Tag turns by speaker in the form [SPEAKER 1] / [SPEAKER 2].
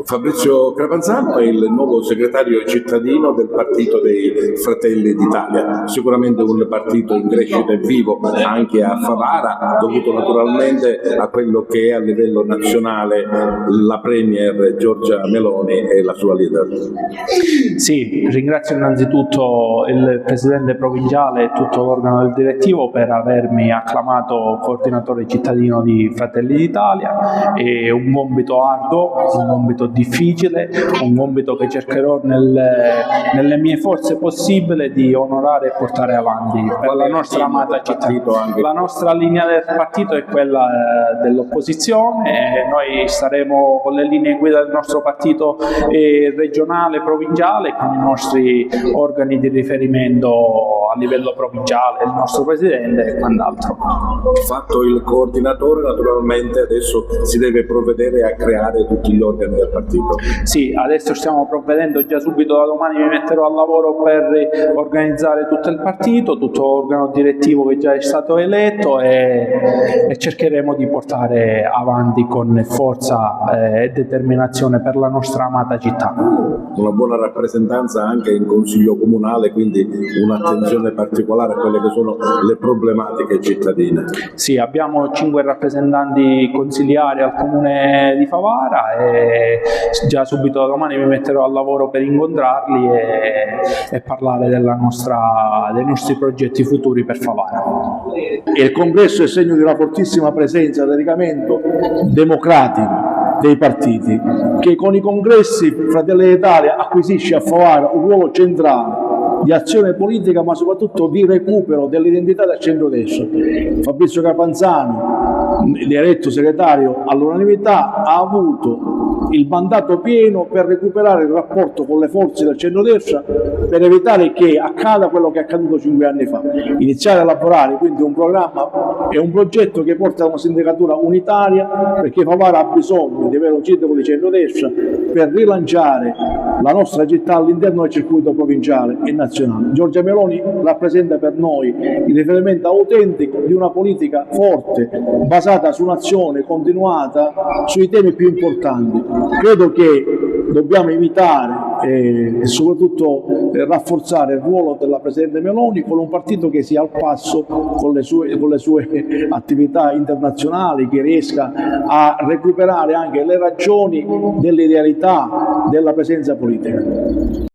[SPEAKER 1] Fabrizio Crapanzano è il nuovo segretario cittadino del Partito dei Fratelli d'Italia, sicuramente un partito in crescita e vivo anche a Favara, dovuto naturalmente a quello che è a livello nazionale la Premier Giorgia Meloni e la sua leader.
[SPEAKER 2] Sì, ringrazio innanzitutto il Presidente provinciale e tutto l'organo del direttivo per avermi acclamato coordinatore cittadino di Fratelli d'Italia. È un compito arduo, un compito difficile, un compito che cercherò nelle mie forze possibili di onorare e portare avanti per la nostra amata città. La nostra linea del partito è quella dell'opposizione e noi staremo con le linee guida del nostro partito regionale, provinciale, con i nostri organi di riferimento a livello provinciale, il nostro Presidente e quant'altro.
[SPEAKER 1] Fatto il coordinatore, naturalmente adesso si deve provvedere a creare tutti gli organi del partito.
[SPEAKER 2] Sì, adesso stiamo provvedendo, già subito da domani mi metterò al lavoro per organizzare tutto il partito, tutto l'organo direttivo che già è stato eletto e cercheremo di portare avanti con forza e determinazione per la nostra amata città.
[SPEAKER 1] Una buona rappresentanza anche in Consiglio Comunale, quindi un'attenzione particolare a quelle che sono le problematiche cittadine.
[SPEAKER 2] Sì, abbiamo 5 rappresentanti consigliari al Comune di Favara e già subito da domani mi metterò al lavoro per incontrarli e parlare dei nostri progetti futuri per Favara.
[SPEAKER 3] Il congresso è segno di una fortissima presenza e dedicamento democratico dei partiti, che con i congressi Fratelli d'Italia acquisisce a Favara un ruolo centrale di azione politica, ma soprattutto di recupero dell'identità del centrodestra. Fabrizio Crapanzano, eletto segretario all'unanimità, ha avuto il mandato pieno per recuperare il rapporto con le forze del centrodestra, per evitare che accada quello che è accaduto 5 anni fa. Iniziare a lavorare quindi un programma e un progetto che porta a una sindacatura unitaria, perché Favara ha bisogno di avere un sindaco di centrodestra per rilanciare la nostra città all'interno del circuito provinciale e nazionale. Giorgia Meloni rappresenta per noi il riferimento autentico di una politica forte, basata su un'azione continuata sui temi più importanti. Credo che dobbiamo imitare e soprattutto rafforzare il ruolo della Presidente Meloni con un partito che sia al passo con le sue attività internazionali, che riesca a recuperare anche le ragioni dell'idealità della presenza politica.